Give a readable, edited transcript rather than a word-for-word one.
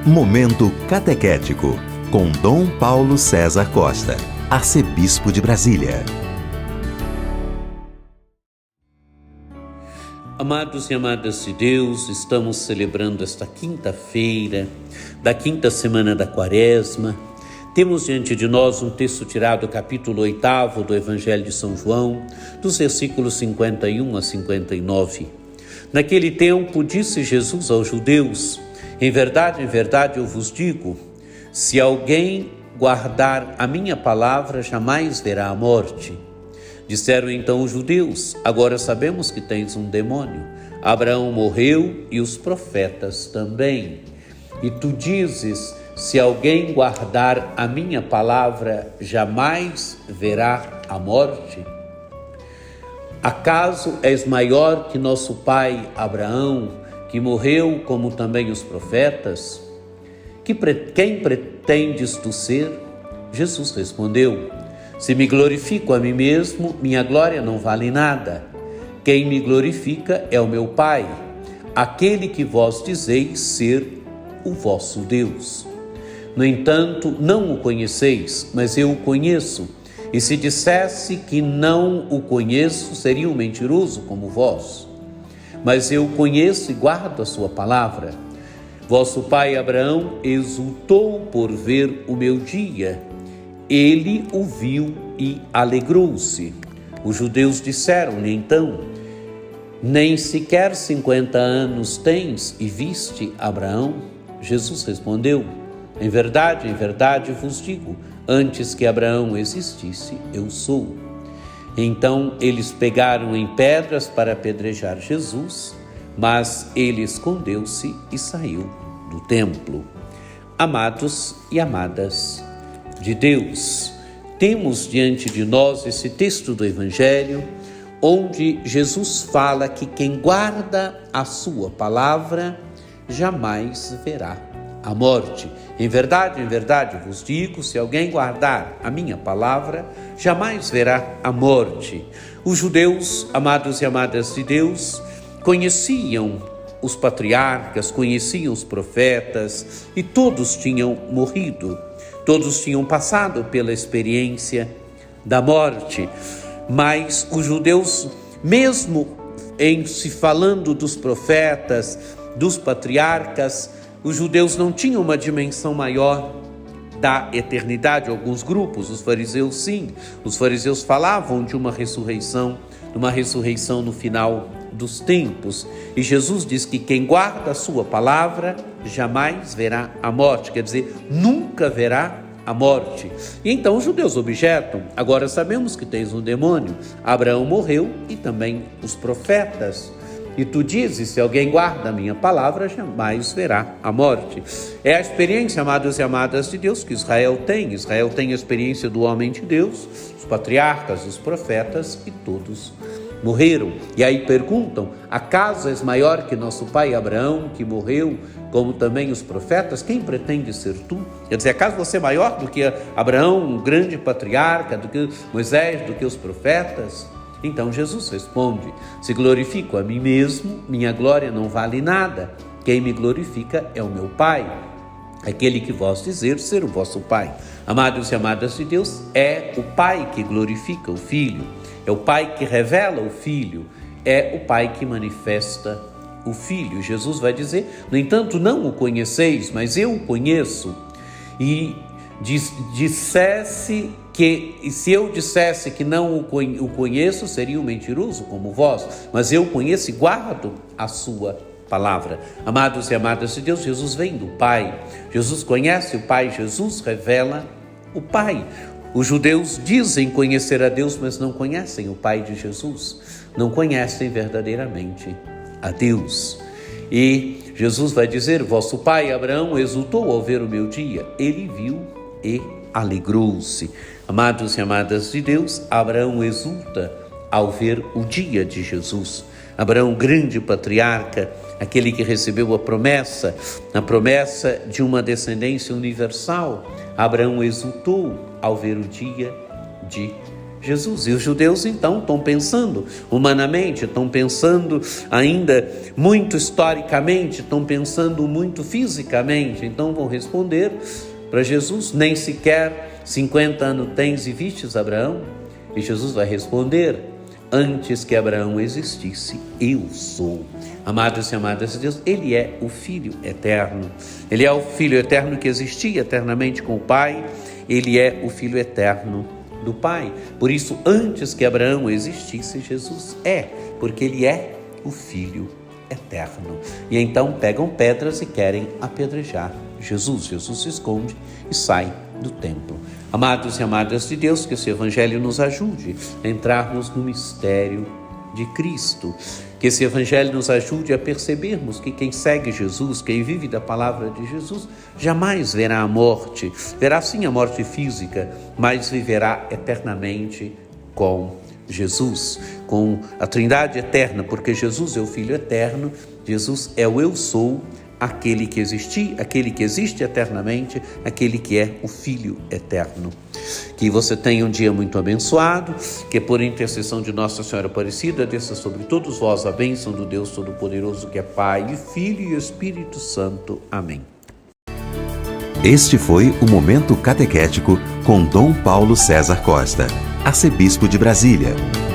Momento Catequético, com Dom Paulo César Costa, arcebispo de Brasília. Amados e amadas de Deus, estamos celebrando esta quinta-feira da quinta semana da Quaresma. Temos diante de nós um texto tirado do capítulo 8 do Evangelho de São João, dos versículos 51 a 59. Naquele tempo disse Jesus aos judeus: em verdade, eu vos digo, se alguém guardar a minha palavra, jamais verá a morte. Disseram então os judeus: agora sabemos que tens um demônio. Abraão morreu e os profetas também. E tu dizes: se alguém guardar a minha palavra, jamais verá a morte? Acaso és maior que nosso pai Abraão, que morreu como também os profetas? Quem pretendes tu ser? Jesus respondeu: se me glorifico a mim mesmo, minha glória não vale nada. Quem me glorifica é o meu Pai, aquele que vós dizeis ser o vosso Deus. No entanto, não o conheceis, mas eu o conheço. E se dissesse que não o conheço, seria um mentiroso como vós. Mas eu o conheço e guardo a sua palavra. Vosso pai Abraão exultou por ver o meu dia. Ele o viu e alegrou-se. Os judeus disseram-lhe então: nem sequer 50 anos tens e viste Abraão? Jesus respondeu: em verdade vos digo, antes que Abraão existisse, eu sou. Então eles pegaram em pedras para apedrejar Jesus, mas ele escondeu-se e saiu do templo. Amados e amadas de Deus, temos diante de nós esse texto do Evangelho, onde Jesus fala que quem guarda a sua palavra jamais verá a morte. Em verdade vos digo, se alguém guardar a minha palavra, jamais verá a morte. Os judeus, amados e amadas de Deus, conheciam os patriarcas, conheciam os profetas e todos tinham morrido. Todos tinham passado pela experiência da morte. Mas os judeus, mesmo em se falando dos profetas, dos patriarcas, os judeus não tinham uma dimensão maior da eternidade. Alguns grupos, os fariseus sim, os fariseus falavam de uma ressurreição no final dos tempos. E Jesus diz que quem guarda a sua palavra jamais verá a morte, quer dizer, nunca verá a morte. E então os judeus objetam: agora sabemos que tens um demônio. Abraão morreu e também os profetas. E tu dizes: se alguém guarda a minha palavra, jamais verá a morte. É a experiência, amados e amadas de Deus, que Israel tem. Israel tem a experiência do homem de Deus, os patriarcas, os profetas, e todos morreram. E aí perguntam: acaso és maior que nosso pai Abraão, que morreu, como também os profetas? Quem pretende ser tu? Quer dizer, acaso você é maior do que Abraão, um grande patriarca, do que Moisés, do que os profetas? Então Jesus responde: se glorifico a mim mesmo, minha glória não vale nada. Quem me glorifica é o meu Pai, aquele que vós dizer ser o vosso Pai. Amados e amadas de Deus, é o Pai que glorifica o Filho, é o Pai que revela o Filho, é o Pai que manifesta o Filho. Jesus vai dizer: no entanto, não o conheceis, mas eu o conheço. E se eu dissesse que não o conheço, seria um mentiroso como vós, mas eu conheço e guardo a sua palavra. Amados e amadas de Deus, Jesus vem do Pai, Jesus conhece o Pai, Jesus revela o Pai. Os judeus dizem conhecer a Deus, mas não conhecem o Pai de Jesus, não conhecem verdadeiramente a Deus. E Jesus vai dizer: vosso pai Abraão exultou ao ver o meu dia, ele viu e alegrou-se. Amados e amadas de Deus, Abraão exulta ao ver o dia de Jesus. Abraão, grande patriarca, aquele que recebeu a promessa de uma descendência universal. Abraão exultou ao ver o dia de Jesus. E os judeus então estão pensando humanamente, estão pensando ainda muito historicamente, estão pensando muito fisicamente, então vão responder para Jesus: nem sequer 50 anos tens e vistes Abraão? E Jesus vai responder: antes que Abraão existisse, eu sou. Amados e amadas de Deus, Ele é o Filho eterno. Ele é o Filho eterno que existia eternamente com o Pai. Ele é o Filho eterno do Pai. Por isso, antes que Abraão existisse, Jesus é, porque Ele é o Filho eterno. E então pegam pedras e querem apedrejar Jesus. Jesus se esconde e sai do templo. Amados e amadas de Deus, que esse Evangelho nos ajude a entrarmos no mistério de Cristo. Que esse Evangelho nos ajude a percebermos que quem segue Jesus, quem vive da palavra de Jesus, jamais verá a morte. Verá sim a morte física, mas viverá eternamente com Jesus, com a Trindade eterna, porque Jesus é o Filho eterno, Jesus é o Eu Sou, aquele que existe eternamente, aquele que é o Filho eterno. Que você tenha um dia muito abençoado, que por intercessão de Nossa Senhora Aparecida, desça sobre todos vós a bênção do Deus Todo-Poderoso, que é Pai, Filho e Espírito Santo. Amém. Este foi o Momento Catequético com Dom Paulo César Costa, arcebispo de Brasília.